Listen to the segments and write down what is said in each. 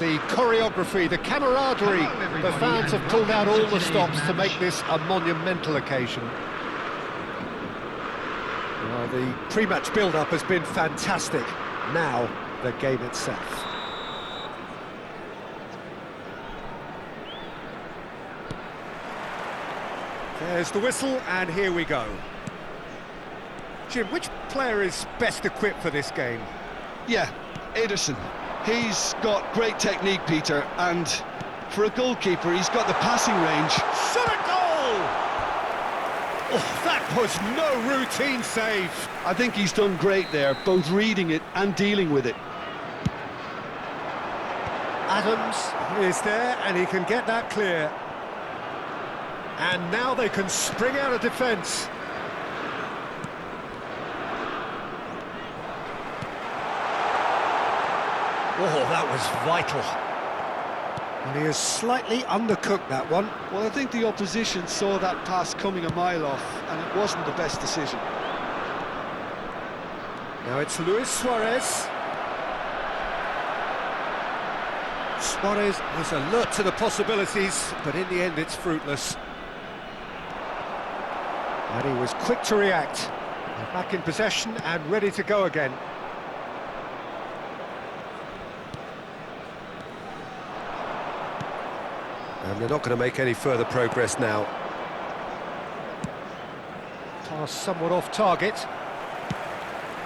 The choreography, the camaraderie, the fans have pulled out all the stops to make this a monumental occasion. Well, the pre-match build-up has been fantastic. Now, the game itself. There's the whistle, and here we go. Jim, which player is best equipped for this game? Yeah, Ederson. He's got great technique, Peter, and for a goalkeeper, he's got the passing range. Shot a goal! Oh, that was no routine save. I think he's done great there, both reading it and dealing with it. Adams is there, and he can get that clear. And now they can spring out of defence. Oh, that was vital. And he has slightly undercooked that one. Well, I think the opposition saw that pass coming a mile off, and it wasn't the best decision. Now it's Luis Suarez. Suarez was alert to the possibilities, but in the end it's fruitless. And he was quick to react. They're back in possession and ready to go again. And they're not going to make any further progress now. Pass somewhat off target.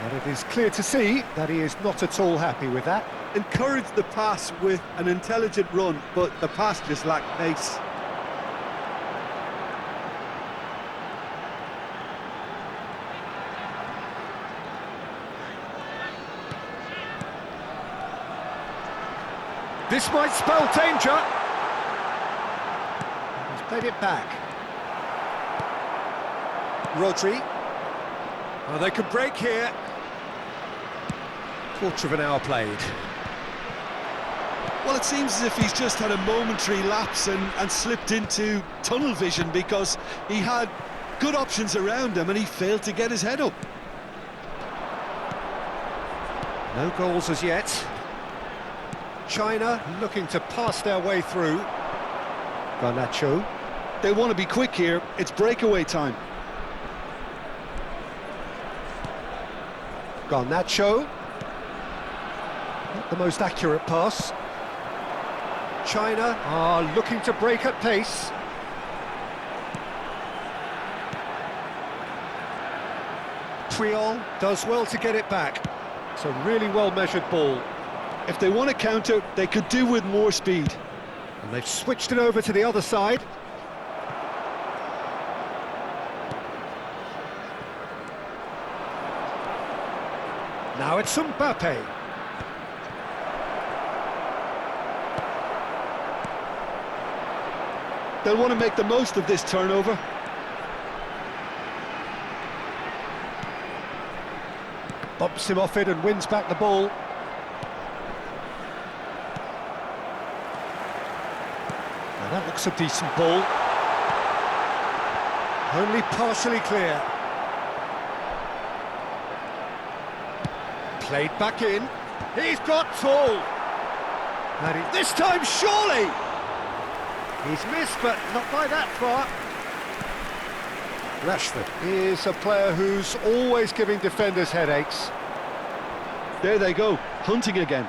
And it is clear to see that he is not at all happy with that. Encouraged the pass with an intelligent run, but the pass just lacked pace. This might spell danger. He's played it back. Rodri. Oh, they can break here. Quarter of an hour played. Well, it seems as if he's just had a momentary lapse and slipped into tunnel vision, because he had good options around him and he failed to get his head up. No goals as yet. China looking to pass their way through. Garnacho. They want to be quick here. It's breakaway time. Garnacho. Not the most accurate pass. China are looking to break at pace. Puyol does well to get it back. It's a really well-measured ball. If they want to counter, they could do with more speed. And they've switched it over to the other side. Now it's Mbappe. They'll want to make the most of this turnover. Bumps him off it and wins back the ball. Now that looks a decent ball. Only partially clear. Played back in. He's got tall. And this time, surely! He's missed, but not by that far. Rashford is a player who's always giving defenders headaches. There they go, hunting again.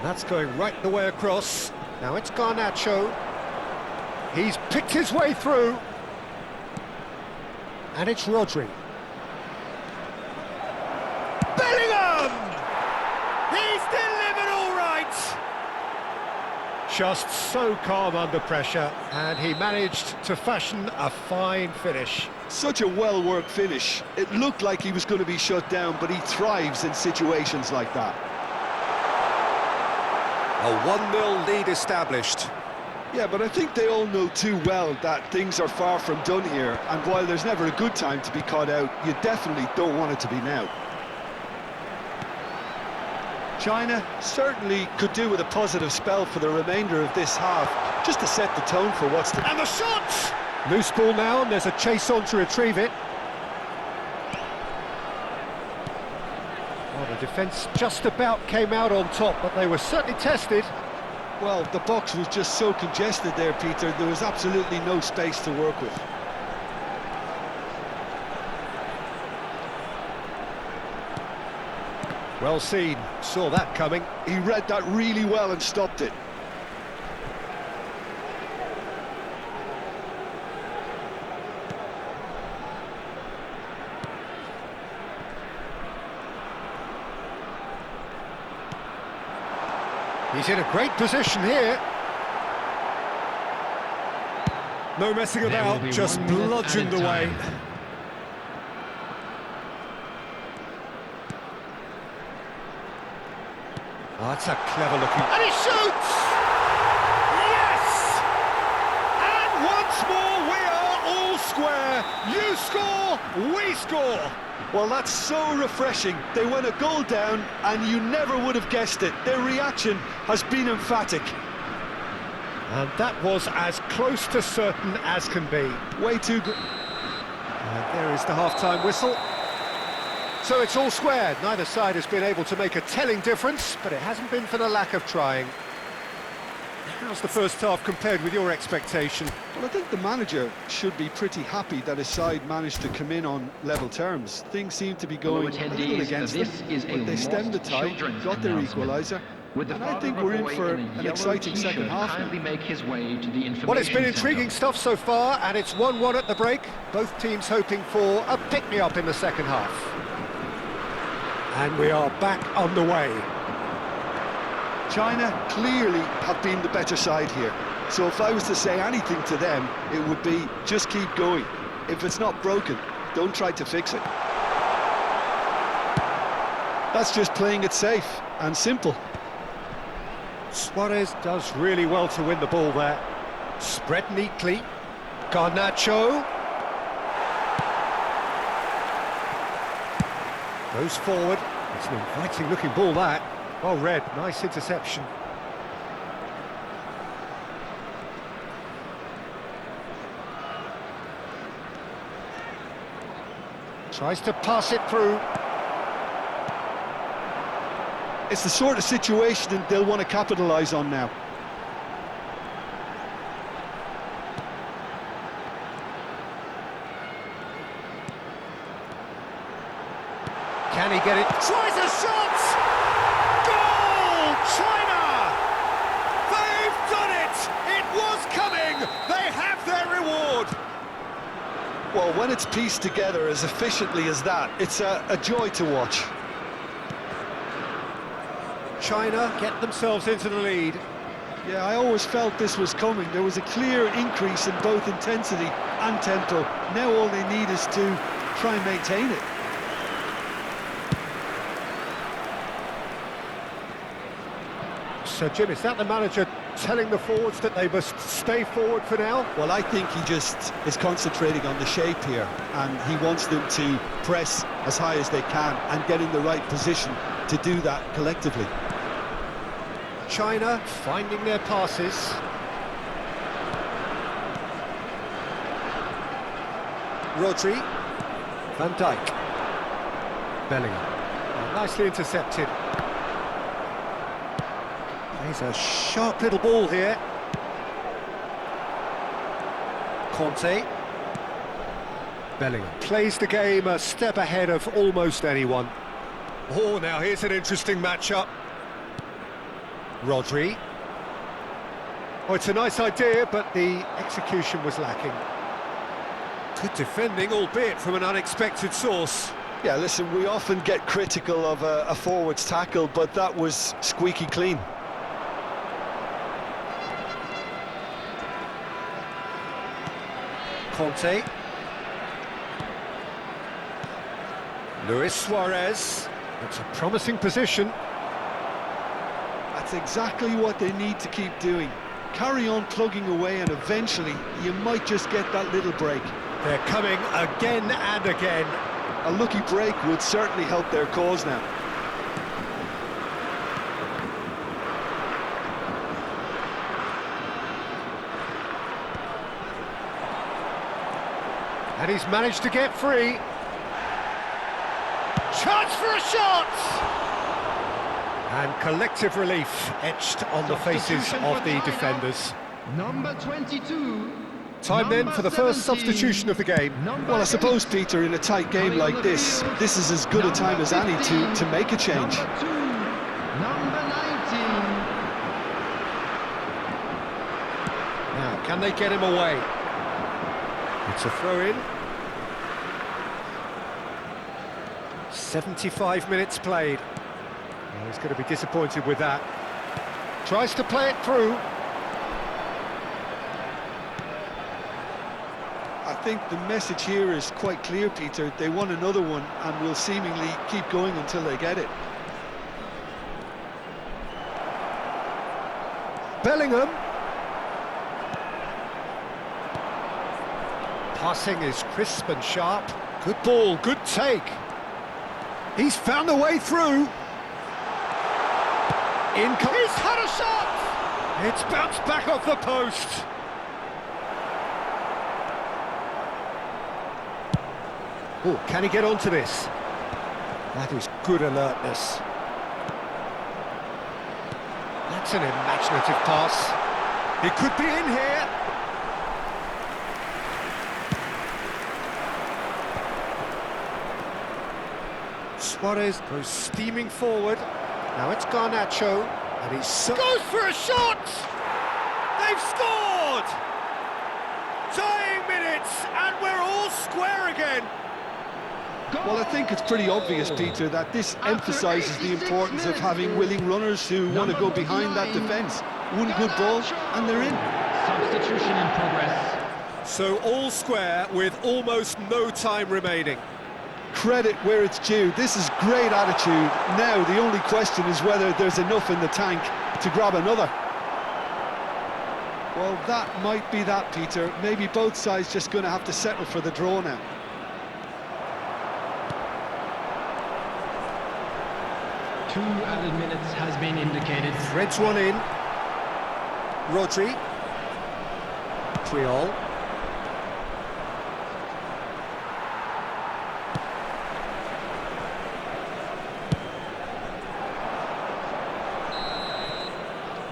That's going right the way across. Now it's Garnacho. He's picked his way through. And it's Rodri. Bellingham! He's delivered all right! Just so calm under pressure, and he managed to fashion a fine finish. Such a well-worked finish. It looked like he was going to be shut down, but he thrives in situations like that. A 1-0 lead established. Yeah, but I think they all know too well that things are far from done here, and while there's never a good time to be caught out, you definitely don't want it to be now. China certainly could do with a positive spell for the remainder of this half. just to set the tone for what's to... And the shot! Loose ball now, and there's a chase on to retrieve it. Well, the defence just about came out on top, but they were certainly tested. Well, the box was just so congested there, Peter. There was absolutely no space to work with. Well seen, saw that coming. He read that really well and stopped it. He's in a great position here. No messing about, just bludgeoned away. Oh, that's a clever looking... And he shoots! Yes! And once more we are all square. You score, we score. Well, that's so refreshing. They went a goal down and you never would have guessed it. Their reaction has been emphatic. And that was as close to certain as can be. Way too good. There is the half-time whistle. So it's all square. Neither side has been able to make a telling difference, but it hasn't been for the lack of trying. How's the first half compared with your expectation? Well, I think the manager should be pretty happy that his side managed to come in on level terms. Things seem to be going a little against them, but they stemmed the tide, got their equaliser, and I think we're in for an exciting second half now. Well, it's been intriguing stuff so far, and it's 1-1 at the break. Both teams hoping for a pick-me-up in the second half. And we are back on the way. China clearly have been the better side here. So if I was to say anything to them, it would be just keep going. If it's not broken, don't try to fix it. That's just playing it safe and simple. Suarez does really well to win the ball there. Spread neatly. Garnacho. Goes forward. It's an inviting looking ball that. Well read, nice interception. Tries to pass it through. It's the sort of situation that they'll want to capitalise on now. Can he get it? Tries a shot! Goal! China! They've done it! It was coming! They have their reward! Well, when it's pieced together as efficiently as that, it's a joy to watch. China get themselves into the lead. Yeah, I always felt this was coming. There was a clear increase in both intensity and tempo. Now all they need is to try and maintain it. So, Jim, is that the manager telling the forwards that they must stay forward for now? Well, I think he just is concentrating on the shape here, and he wants them to press as high as they can and get in the right position to do that collectively. China finding their passes. Rodri. Van Dijk. Bellingham. Oh, nicely intercepted. He's a sharp little ball here. Conte. Bellingham plays the game a step ahead of almost anyone. Oh, now here's an interesting matchup. Rodri. Oh, it's a nice idea, but the execution was lacking. Good defending, albeit from an unexpected source. Yeah, listen, we often get critical of a forward's tackle, but that was squeaky clean. Conte. Luis Suarez. It's a promising position. That's exactly what they need to keep doing. Carry on plugging away and eventually you might just get that little break. They're coming again and again. A lucky break would certainly help their cause now. And he's managed to get free. Chance for a shot! And collective relief etched on the faces of the defenders. Number 22. Time then for the first substitution of the game. Well, I suppose, Peter, in a tight game like this is as good a time as any to make a change. Number 2. Number 19. Now, can they get him away? It's a throw-in. 75 minutes played. Well, he's going to be disappointed with that. Tries to play it through. I think the message here is quite clear, Peter. They want another one and will seemingly keep going until they get it. Bellingham. Passing is crisp and sharp. Good ball, good take. He's found a way through. He's had a shot! It's bounced back off the post. Oh, can he get onto this? That is good alertness. That's an imaginative pass. He could be in here. Suarez goes steaming forward. Now it's Garnacho, and he goes for a shot! They've scored! Tying minutes, and we're all square again. Well, I think it's pretty obvious, Peter, that this emphasises the importance of having willing runners who want to go behind that defence. One good ball, and they're in. Substitution in progress. So all square with almost no time remaining. Credit where it's due. This is great attitude. Now the only question is whether there's enough in the tank to grab another. Well, that might be that, Peter. Maybe both sides just going to have to settle for the draw now. Two added minutes has been indicated. Threads one in. Rodri. Puyol.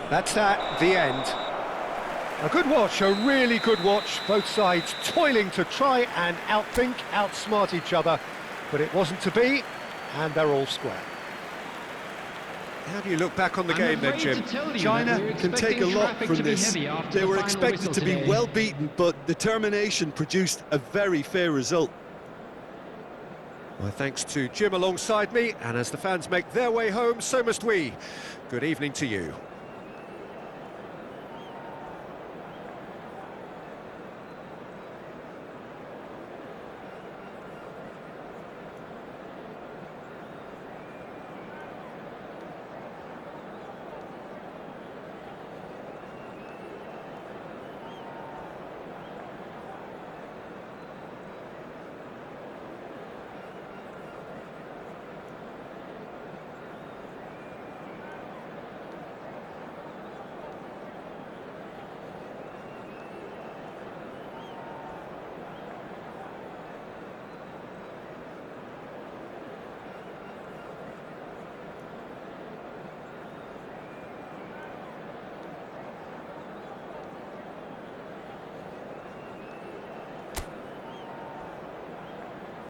That's that, the end. A good watch, a really good watch. Both sides toiling to try and outthink, outsmart each other. But it wasn't to be, and they're all square. How do you look back on the game then, Jim? China can take a lot from this. They were expected to be well beaten, but determination produced a very fair result. My thanks to Jim alongside me, and as the fans make their way home, so must we. Good evening to you.